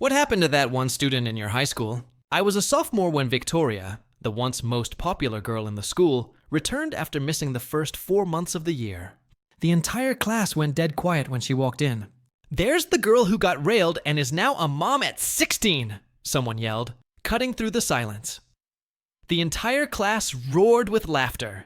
What happened to that one student in your high school? I was a sophomore when Victoria, the once most popular girl in the school, returned after missing the first 4 months of the year. The entire class went dead quiet when she walked in. "There's the girl who got railed and is now a mom at 16, someone yelled, cutting through the silence. The entire class roared with laughter.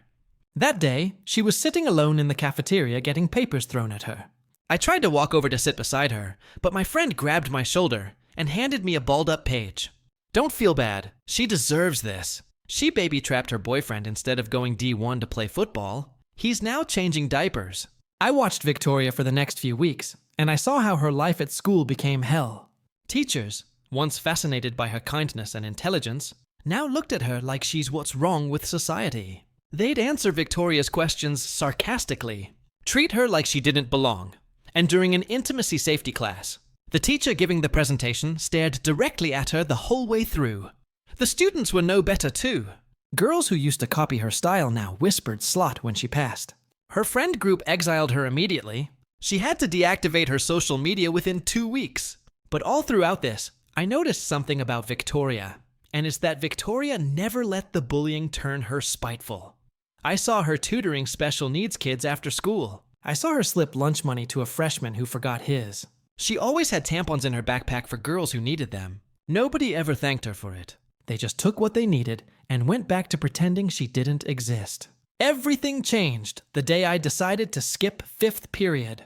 That day, she was sitting alone in the cafeteria getting papers thrown at her. I tried to walk over to sit beside her, but my friend grabbed my shoulder and handed me a balled-up page. "Don't feel bad. She deserves this. She baby-trapped her boyfriend instead of going D1 to play football. He's now changing diapers." I watched Victoria for the next few weeks, and I saw how her life at school became hell. Teachers, once fascinated by her kindness and intelligence, now looked at her like she's what's wrong with society. They'd answer Victoria's questions sarcastically, treat her like she didn't belong. And during an intimacy safety class, the teacher giving the presentation stared directly at her the whole way through. The students were no better too. Girls who used to copy her style now whispered "slut" when she passed. Her friend group exiled her immediately. She had to deactivate her social media within 2 weeks. But all throughout this, I noticed something about Victoria, and it's that Victoria never let the bullying turn her spiteful. I saw her tutoring special needs kids after school. I saw her slip lunch money to a freshman who forgot his. She always had tampons in her backpack for girls who needed them. Nobody ever thanked her for it. They just took what they needed and went back to pretending she didn't exist. Everything changed the day I decided to skip 5th period.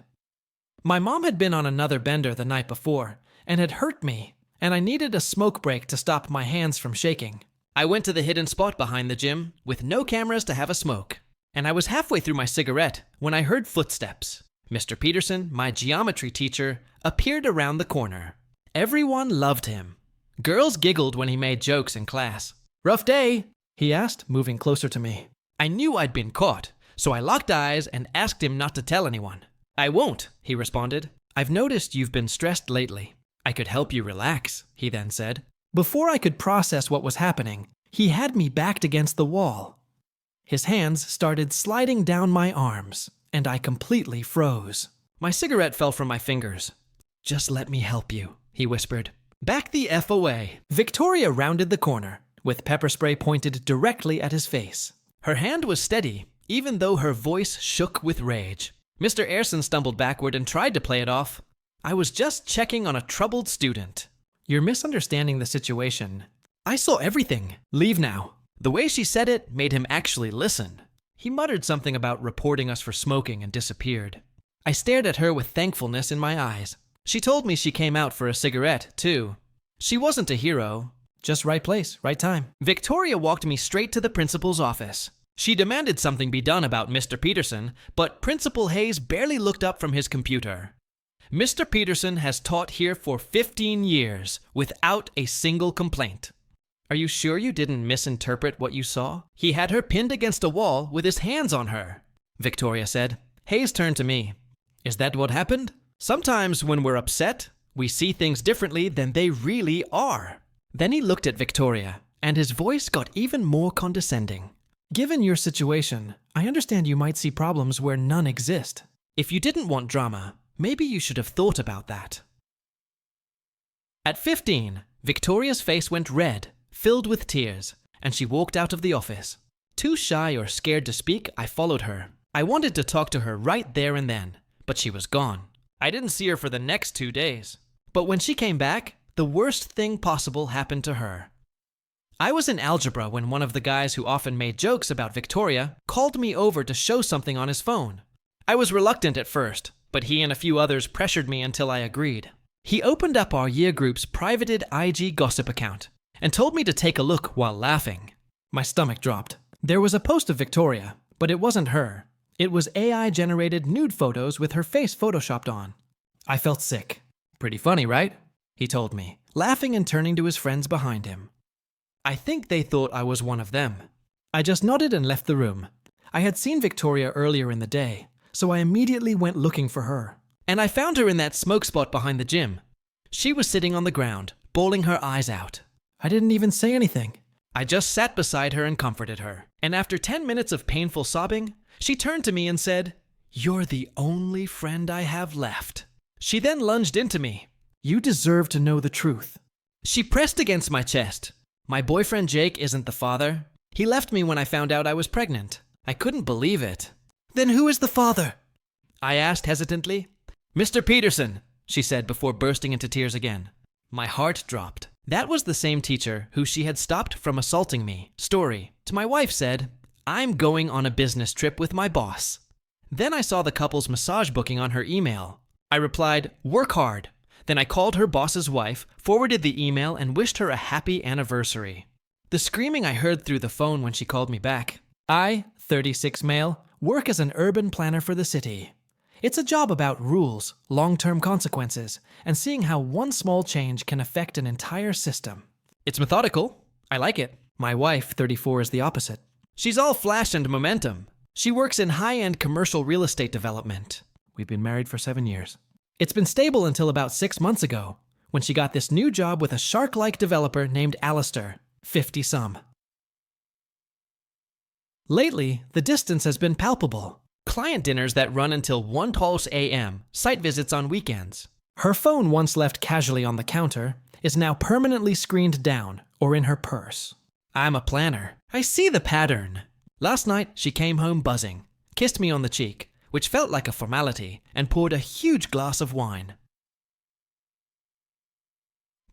My mom had been on another bender the night before and had hurt me, and I needed a smoke break to stop my hands from shaking. I went to the hidden spot behind the gym with no cameras to have a smoke, and I was halfway through my cigarette when I heard footsteps. Mr. Peterson, my geometry teacher, appeared around the corner. Everyone loved him. Girls giggled when he made jokes in class. "Rough day?" he asked, moving closer to me. I knew I'd been caught, so I locked eyes and asked him not to tell anyone. "I won't," he responded. "I've noticed you've been stressed lately. I could help you relax," he then said. Before I could process what was happening, he had me backed against the wall. His hands started sliding down my arms, and I completely froze. My cigarette fell from my fingers. "Just let me help you," he whispered. "Back the F away." Victoria rounded the corner, with pepper spray pointed directly at his face. Her hand was steady, even though her voice shook with rage. Mr. Ayerson stumbled backward and tried to play it off. "I was just checking on a troubled student." "You're misunderstanding the situation. I saw everything. Leave now." The way she said it made him actually listen. He muttered something about reporting us for smoking and disappeared. I stared at her with thankfulness in my eyes. She told me she came out for a cigarette, too. She wasn't a hero. Just right place, right time. Victoria walked me straight to the principal's office. She demanded something be done about Mr. Peterson, but Principal Hayes barely looked up from his computer. "Mr. Peterson has taught here for 15 years without a single complaint." "Are you sure you didn't misinterpret what you saw? He had her pinned against a wall with his hands on her," Victoria said. Hayes turned to me. "Is that what happened? Sometimes when we're upset, we see things differently than they really are." Then he looked at Victoria, and his voice got even more condescending. "Given your situation, I understand you might see problems where none exist. If you didn't want drama, maybe you should have thought about that." At 15, Victoria's face went red, filled with tears, and she walked out of the office. Too shy or scared to speak, I followed her. I wanted to talk to her right there and then, but she was gone. I didn't see her for the next 2 days. But when she came back, the worst thing possible happened to her. I was in algebra when one of the guys who often made jokes about Victoria called me over to show something on his phone. I was reluctant at first, but he and a few others pressured me until I agreed. He opened up our year group's privated IG gossip account and told me to take a look while laughing. My stomach dropped. There was a post of Victoria, but it wasn't her. It was AI-generated nude photos with her face photoshopped on. I felt sick. "Pretty funny, right?" he told me, laughing and turning to his friends behind him. I think they thought I was one of them. I just nodded and left the room. I had seen Victoria earlier in the day, so I immediately went looking for her. And I found her in that smoke spot behind the gym. She was sitting on the ground, bawling her eyes out. I didn't even say anything. I just sat beside her and comforted her. And after 10 minutes of painful sobbing, she turned to me and said, "You're the only friend I have left." She then lunged into me. You deserve to know the truth. She pressed against my chest. My boyfriend Jake isn't the father. He left me when I found out I was pregnant. I couldn't believe it. Then who is the father? I asked hesitantly. Mr. Peterson, she said before bursting into tears again. My heart dropped. That was the same teacher who she had stopped from assaulting me. Story. To my wife said, I'm going on a business trip with my boss. Then I saw the couple's massage booking on her email. I replied, work hard. Then I called her boss's wife, forwarded the email, and wished her a happy anniversary. The screaming I heard through the phone when she called me back. I, 36 male, work as an urban planner for the city. It's a job about rules, long-term consequences, and seeing how one small change can affect an entire system. It's methodical. I like it. My wife, 34, is the opposite. She's all flash and momentum. She works in high-end commercial real estate development. We've been married for 7 years. It's been stable until about 6 months ago, when she got this new job with a shark-like developer named Alistair, 50-some. Lately, the distance has been palpable. Client dinners that run until 1:00 a.m., site visits on weekends. Her phone, once left casually on the counter, is now permanently screened down or in her purse. I'm a planner. I see the pattern. Last night, she came home buzzing, kissed me on the cheek, which felt like a formality, and poured a huge glass of wine.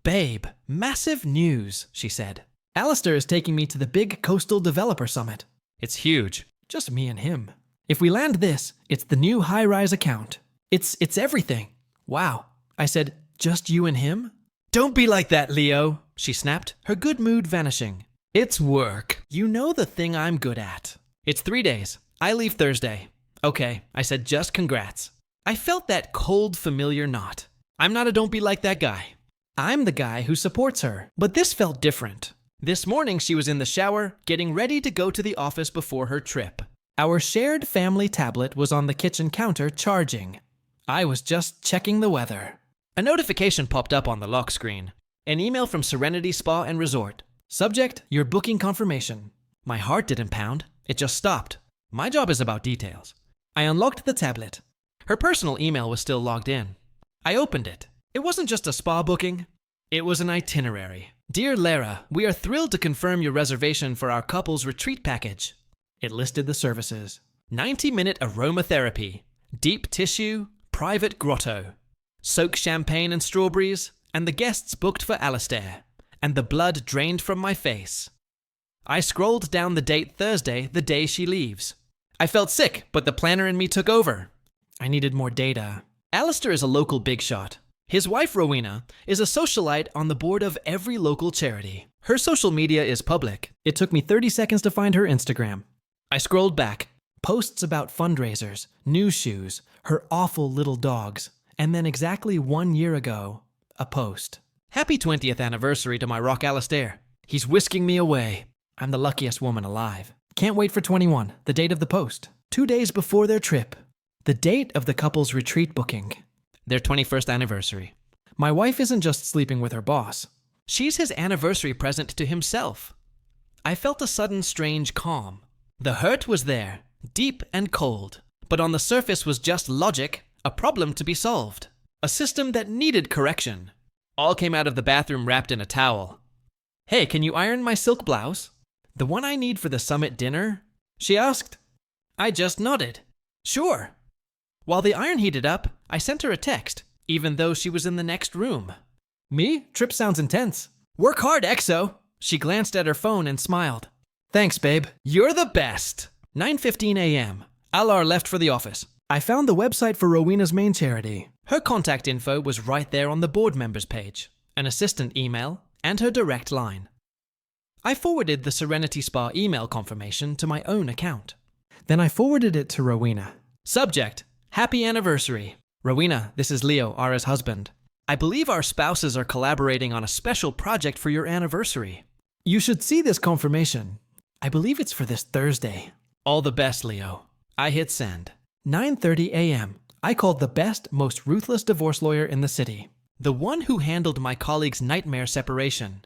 Babe, massive news, she said. Alistair is taking me to the big coastal developer summit. It's huge. Just me and him. If we land this, it's the new high-rise account. It's everything. Wow. I said, just you and him? Don't be like that, Leo, she snapped, her good mood vanishing. It's work. You know the thing I'm good at. It's 3 days. I leave Thursday. Okay, I said just congrats. I felt that cold, familiar knot. I'm not a don't be like that guy. I'm the guy who supports her. But this felt different. This morning she was in the shower, getting ready to go to the office before her trip. Our shared family tablet was on the kitchen counter charging. I was just checking the weather. A notification popped up on the lock screen. An email from Serenity Spa and Resort. Subject, your booking confirmation. My heart didn't pound. It just stopped. My job is about details. I unlocked the tablet. Her personal email was still logged in. I opened it. It wasn't just a spa booking. It was an itinerary. Dear Lara, we are thrilled to confirm your reservation for our couple's retreat package. It listed the services. 90-minute aromatherapy, deep tissue, private grotto, soak champagne and strawberries, and the guests booked for Alistair, and the blood drained from my face. I scrolled down the date Thursday, the day she leaves. I felt sick, but the planner in me took over. I needed more data. Alistair is a local big shot. His wife, Rowena, is a socialite on the board of every local charity. Her social media is public. It took me 30 seconds to find her Instagram. I scrolled back. Posts about fundraisers, new shoes, her awful little dogs, and then exactly 1 year ago, a post. Happy 20th anniversary to my rock Alistair. He's whisking me away. I'm the luckiest woman alive. Can't wait for 21, the date of the post. 2 days before their trip. The date of the couple's retreat booking. Their 21st anniversary. My wife isn't just sleeping with her boss. She's his anniversary present to himself. I felt a sudden strange calm. The hurt was there, deep and cold, but on the surface was just logic, a problem to be solved. A system that needed correction. All came out of the bathroom wrapped in a towel. Hey, can you iron my silk blouse? The one I need for the summit dinner? She asked. I just nodded. Sure. While the iron heated up, I sent her a text, even though she was in the next room. Me? Trip sounds intense. Work hard, EXO. She glanced at her phone and smiled. Thanks, babe. You're the best. 9:15 a.m. Alar left for the office. I found the website for Rowena's main charity. Her contact info was right there on the board members page, an assistant email, and her direct line. I forwarded the Serenity Spa email confirmation to my own account. Then I forwarded it to Rowena. Subject, happy anniversary. Rowena, this is Leo, Ara's husband. I believe our spouses are collaborating on a special project for your anniversary. You should see this confirmation. I believe it's for this Thursday. All the best, Leo. I hit send. 9:30 a.m. I called the best, most ruthless divorce lawyer in the city. The one who handled my colleague's nightmare separation.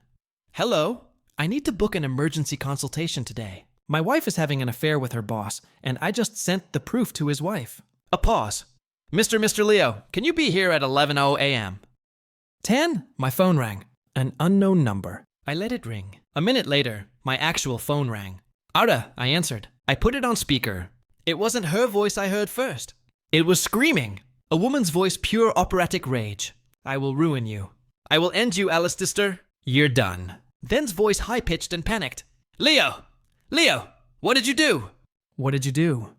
Hello. I need to book an emergency consultation today. My wife is having an affair with her boss, and I just sent the proof to his wife. A pause. Mr. Leo, can you be here at 11:00 a.m.? 10? My phone rang. An unknown number. I let it ring. A minute later, my actual phone rang. Ara, I answered. I put it on speaker. It wasn't her voice I heard first. It was screaming. A woman's voice, pure operatic rage. I will ruin you. I will end you, Alistair. You're done. Then's voice high-pitched and panicked. Leo! Leo! What did you do? What did you do?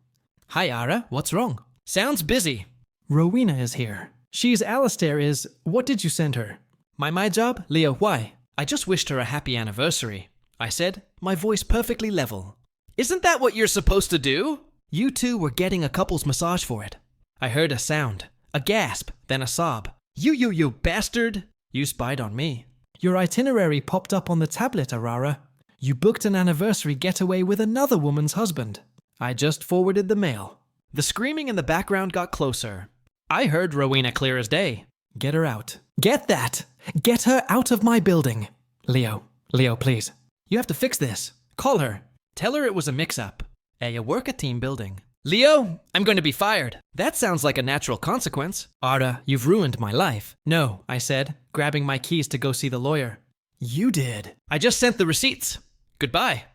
Hi, Ara. What's wrong? Sounds busy. Rowena is here. She's Alistair is... What did you send her? My job? Leo, why? I just wished her a happy anniversary. I said, my voice perfectly level. Isn't that what you're supposed to do? You two were getting a couple's massage for it. I heard a sound. A gasp, then a sob. You bastard! You spied on me. Your itinerary popped up on the tablet, Arara. You booked an anniversary getaway with another woman's husband. I just forwarded the mail. The screaming in the background got closer. I heard Rowena clear as day. Get her out. Get that! Get her out of my building. Leo, please. You have to fix this. Call her. Tell her it was a mix-up. You work a team building. Leo, I'm going to be fired. That sounds like a natural consequence. Ara, you've ruined my life. No, I said, grabbing my keys to go see the lawyer. You did. I just sent the receipts. Goodbye.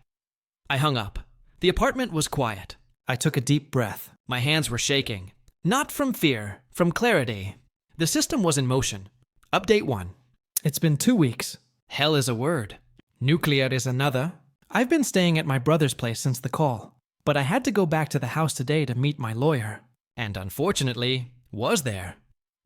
I hung up. The apartment was quiet. I took a deep breath. My hands were shaking. Not from fear, from clarity. The system was in motion. Update 1. It's been 2 weeks. Hell is a word. Nuclear is another. I've been staying at my brother's place since the call, but I had to go back to the house today to meet my lawyer. And unfortunately, was there.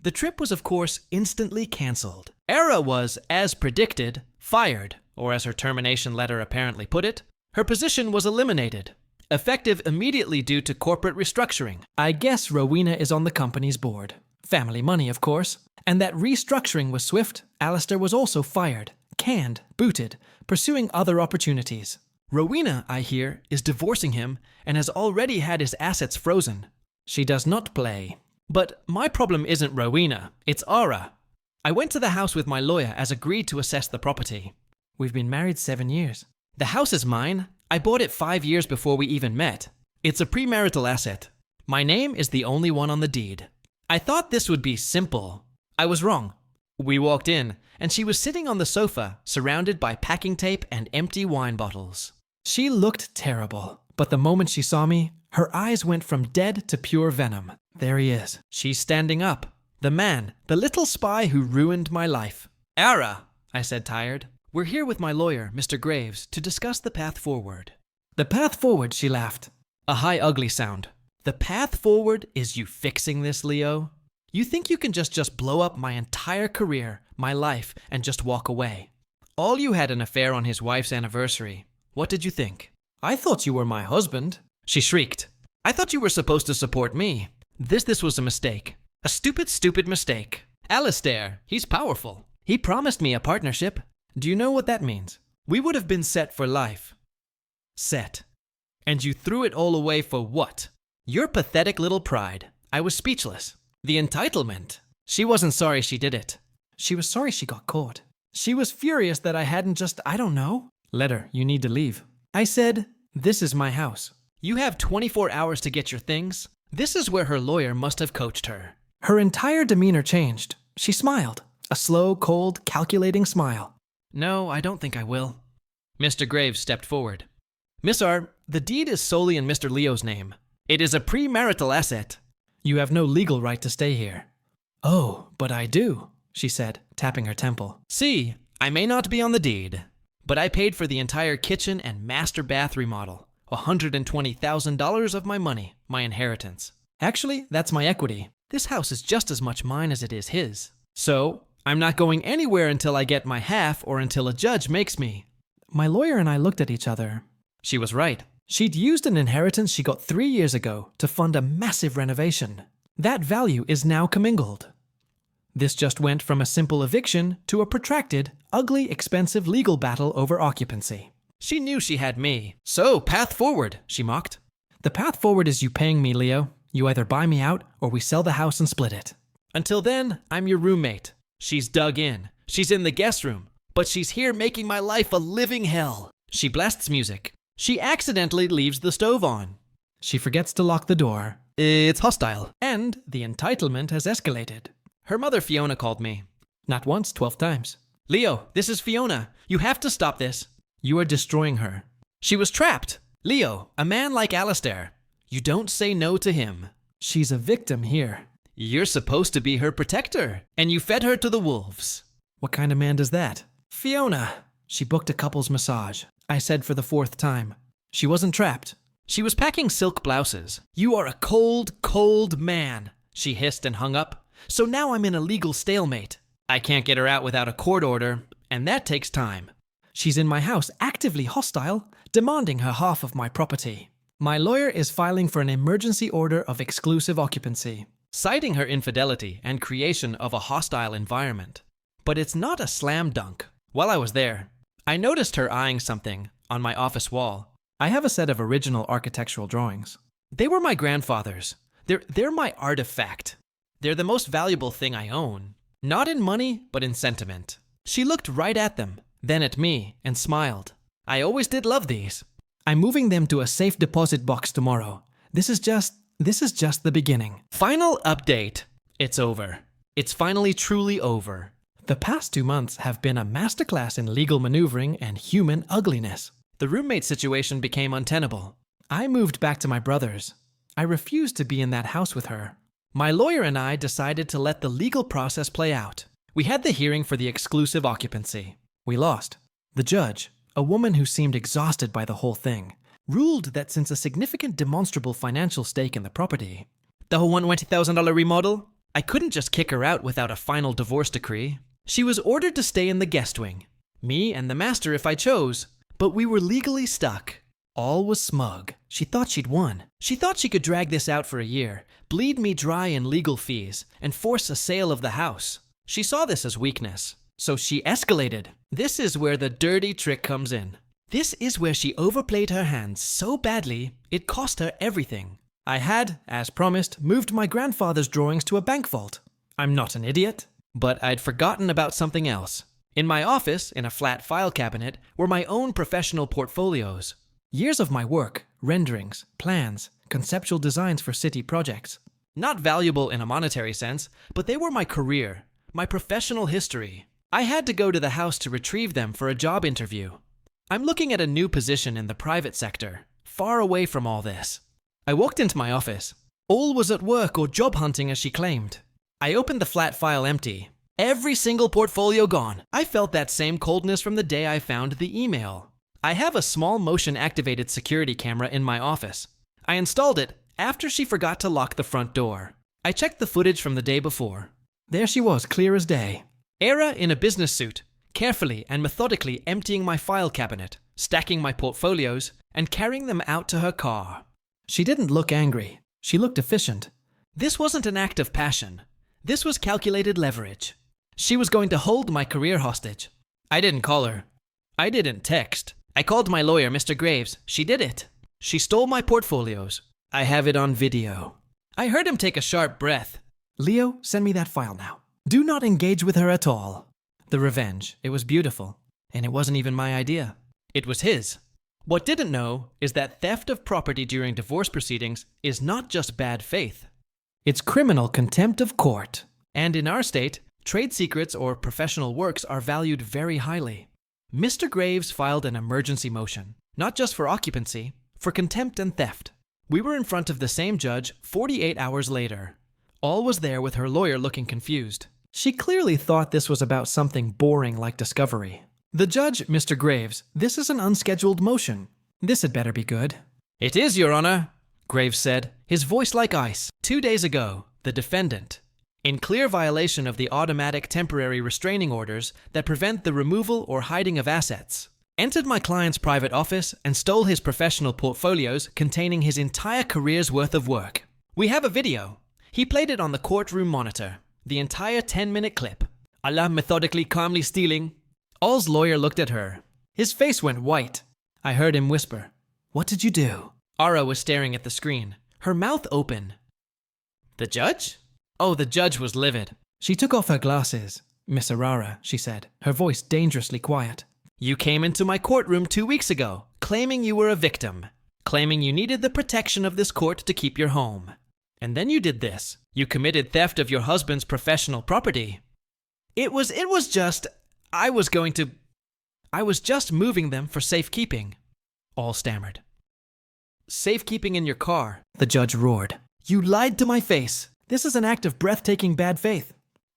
The trip was of course instantly cancelled. Era was, as predicted, fired, or as her termination letter apparently put it, her position was eliminated. Effective immediately due to corporate restructuring. I guess Rowena is on the company's board. Family money, of course. And that restructuring was swift. Alistair was also fired, canned, booted, pursuing other opportunities. Rowena, I hear, is divorcing him and has already had his assets frozen. She does not play. But my problem isn't Rowena, it's Ara. I went to the house with my lawyer as agreed to assess the property. We've been married 7 years. The house is mine. I bought it 5 years before we even met. It's a premarital asset. My name is the only one on the deed. I thought this would be simple. I was wrong. We walked in, and she was sitting on the sofa, surrounded by packing tape and empty wine bottles. She looked terrible, but the moment she saw me, her eyes went from dead to pure venom. There he is. She's standing up. The man, the little spy who ruined my life. Ara, I said tired. We're here with my lawyer, Mr. Graves, to discuss the path forward. The path forward, she laughed. A high, ugly sound. The path forward is you fixing this, Leo? You think you can just blow up my entire career, my life, and just walk away? All you had an affair on his wife's anniversary. What did you think? I thought you were my husband. She shrieked. I thought you were supposed to support me. This was a mistake. A stupid mistake. Alistair, he's powerful. He promised me a partnership. Do you know what that means? We would have been set for life. Set. And you threw it all away for what? Your pathetic little pride. I was speechless. The entitlement. She wasn't sorry she did it. She was sorry she got caught. She was furious that I hadn't just, I don't know. Let her, you need to leave. I said, this is my house. You have 24 hours to get your things. This is where her lawyer must have coached her. Her entire demeanor changed. She smiled. A slow, cold, calculating smile. No, I don't think I will. Mr. Graves stepped forward. Miss R, the deed is solely in Mr. Leo's name. It is a premarital asset. You have no legal right to stay here. Oh, but I do, she said, tapping her temple. See, I may not be on the deed, but I paid for the entire kitchen and master bath remodel. $120,000 of my money, my inheritance. Actually, that's my equity. This house is just as much mine as it is his. So, I'm not going anywhere until I get my half or until a judge makes me. My lawyer and I looked at each other. She was right. She'd used an inheritance she got 3 years ago to fund a massive renovation. That value is now commingled. This just went from a simple eviction to a protracted, ugly, expensive legal battle over occupancy. She knew she had me. So, path forward, she mocked. The path forward is you paying me, Leo. You either buy me out or we sell the house and split it. Until then, I'm your roommate. She's dug in. She's in the guest room. But she's here making my life a living hell. She blasts music. She accidentally leaves the stove on. She forgets to lock the door. It's hostile. And the entitlement has escalated. Her mother Fiona called me. Not once, 12 times. Leo, this is Fiona. You have to stop this. You are destroying her. She was trapped. Leo, a man like Alistair. You don't say no to him. She's a victim here. You're supposed to be her protector, and you fed her to the wolves. What kind of man does that? Fiona. She booked a couple's massage. I said for the 4th time. She wasn't trapped. She was packing silk blouses. You are a cold, cold man. She hissed and hung up. So now I'm in a legal stalemate. I can't get her out without a court order, and that takes time. She's in my house, actively hostile, demanding her half of my property. My lawyer is filing for an emergency order of exclusive occupancy, citing her infidelity and creation of a hostile environment. But it's not a slam dunk. While I was there, I noticed her eyeing something on my office wall. I have a set of original architectural drawings. They were my grandfather's. They're my artifact. They're the most valuable thing I own. Not in money, but in sentiment. She looked right at them, then at me, and smiled. I always did love these. I'm moving them to a safe deposit box tomorrow. This is just the beginning. Final update. It's over. It's finally truly over. The past 2 months have been a masterclass in legal maneuvering and human ugliness. The roommate situation became untenable. I moved back to my brother's. I refused to be in that house with her. My lawyer and I decided to let the legal process play out. We had the hearing for the exclusive occupancy. We lost. The judge, a woman who seemed exhausted by the whole thing, ruled that since a significant demonstrable financial stake in the property, the whole $120,000 remodel, I couldn't just kick her out without a final divorce decree. She was ordered to stay in the guest wing, me and the master if I chose, but we were legally stuck. All was smug. She thought she'd won. She thought she could drag this out for a year, bleed me dry in legal fees, and force a sale of the house. She saw this as weakness, so she escalated. This is where the dirty trick comes in. This is where she overplayed her hands so badly, it cost her everything. I had, as promised, moved my grandfather's drawings to a bank vault. I'm not an idiot, but I'd forgotten about something else. In my office, in a flat file cabinet, were my own professional portfolios. Years of my work, renderings, plans, conceptual designs for city projects. Not valuable in a monetary sense, but they were my career, my professional history. I had to go to the house to retrieve them for a job interview. I'm looking at a new position in the private sector, far away from all this. I walked into my office. All was at work or job hunting as she claimed. I opened the flat file empty. Every single portfolio gone. I felt that same coldness from the day I found the email. I have a small motion-activated security camera in my office. I installed it after she forgot to lock the front door. I checked the footage from the day before. There she was, clear as day. Era in a business suit, carefully and methodically emptying my file cabinet, stacking my portfolios, and carrying them out to her car. She didn't look angry. She looked efficient. This wasn't an act of passion. This was calculated leverage. She was going to hold my career hostage. I didn't call her. I didn't text. I called my lawyer, Mr. Graves. She did it. She stole my portfolios. I have it on video. I heard him take a sharp breath. Leo, send me that file now. Do not engage with her at all. The revenge. It was beautiful. And it wasn't even my idea. It was his. What didn't know is that theft of property during divorce proceedings is not just bad faith. It's criminal contempt of court. And in our state, trade secrets or professional works are valued very highly. Mr. Graves filed an emergency motion, not just for occupancy, for contempt and theft. We were in front of the same judge 48 hours later. All was there with her lawyer looking confused. She clearly thought this was about something boring like discovery. The judge, Mr. Graves, this is an unscheduled motion. This had better be good. It is, Your Honor, Graves said, his voice like ice. 2 days ago, the defendant, in clear violation of the automatic temporary restraining orders that prevent the removal or hiding of assets, entered my client's private office and stole his professional portfolios containing his entire career's worth of work. We have a video. He played it on the courtroom monitor, the entire 10-minute clip. Allah methodically calmly stealing. All's lawyer looked at her. His face went white. I heard him whisper, "What did you do?" Ara was staring at the screen, her mouth open. The judge? Oh, the judge was livid. She took off her glasses. "Miss Arara," she said, her voice dangerously quiet. "You came into my courtroom 2 weeks ago, claiming you were a victim, claiming you needed the protection of this court to keep your home. And then you did this. You committed theft of your husband's professional property." It was just, I was just moving them for safekeeping, all stammered. Safekeeping in your car, the judge roared. You lied to my face. This is an act of breathtaking bad faith.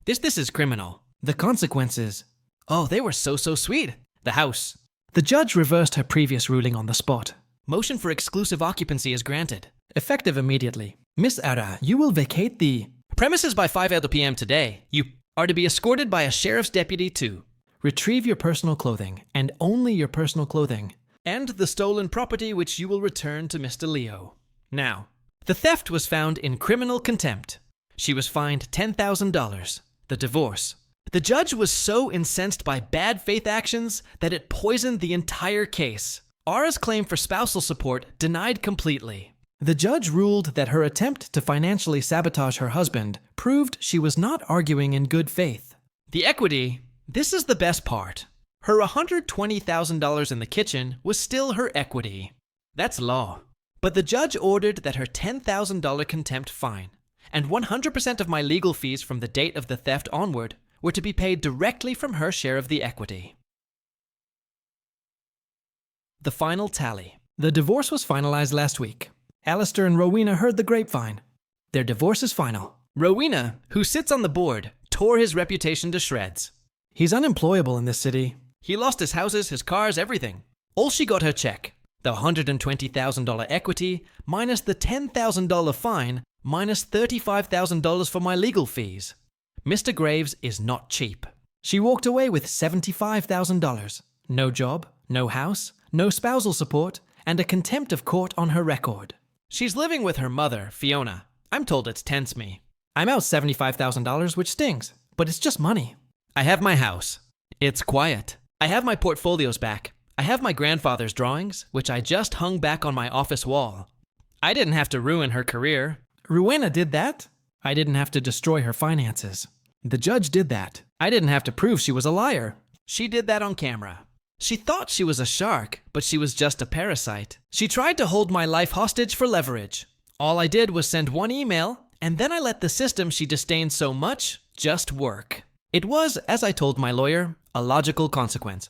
This is criminal. The consequences. Oh, they were so sweet. The house. The judge reversed her previous ruling on the spot. Motion for exclusive occupancy is granted. Effective immediately. Miss Ara, you will vacate the premises by 5 p.m. today. You are to be escorted by a sheriff's deputy to retrieve your personal clothing, and only your personal clothing, and the stolen property which you will return to Mr. Leo. Now, the theft was found in criminal contempt. She was fined $10,000. The divorce. The judge was so incensed by bad faith actions that it poisoned the entire case. Ara's claim for spousal support denied completely. The judge ruled that her attempt to financially sabotage her husband proved she was not arguing in good faith. The equity, this is the best part. Her $120,000 in the kitchen was still her equity. That's law. But the judge ordered that her $10,000 contempt fine and 100% of my legal fees from the date of the theft onward were to be paid directly from her share of the equity. The final tally. The divorce was finalized last week. Alistair and Rowena heard the grapevine. Their divorce is final. Rowena, who sits on the board, tore his reputation to shreds. He's unemployable in this city. He lost his houses, his cars, everything. All she got her check. The $120,000 equity, minus the $10,000 fine, minus $35,000 for my legal fees. Mr. Graves is not cheap. She walked away with $75,000. No job, no house, no spousal support, and a contempt of court on her record. She's living with her mother, Fiona. I'm told it's tense me. I'm out $75,000, which stings, but it's just money. I have my house. It's quiet. I have my portfolios back. I have my grandfather's drawings, which I just hung back on my office wall. I didn't have to ruin her career. Rowena did that. I didn't have to destroy her finances. The judge did that. I didn't have to prove she was a liar. She did that on camera. She thought she was a shark, but she was just a parasite. She tried to hold my life hostage for leverage. All I did was send one email, and then I let the system she disdained so much just work. It was, as I told my lawyer, a logical consequence.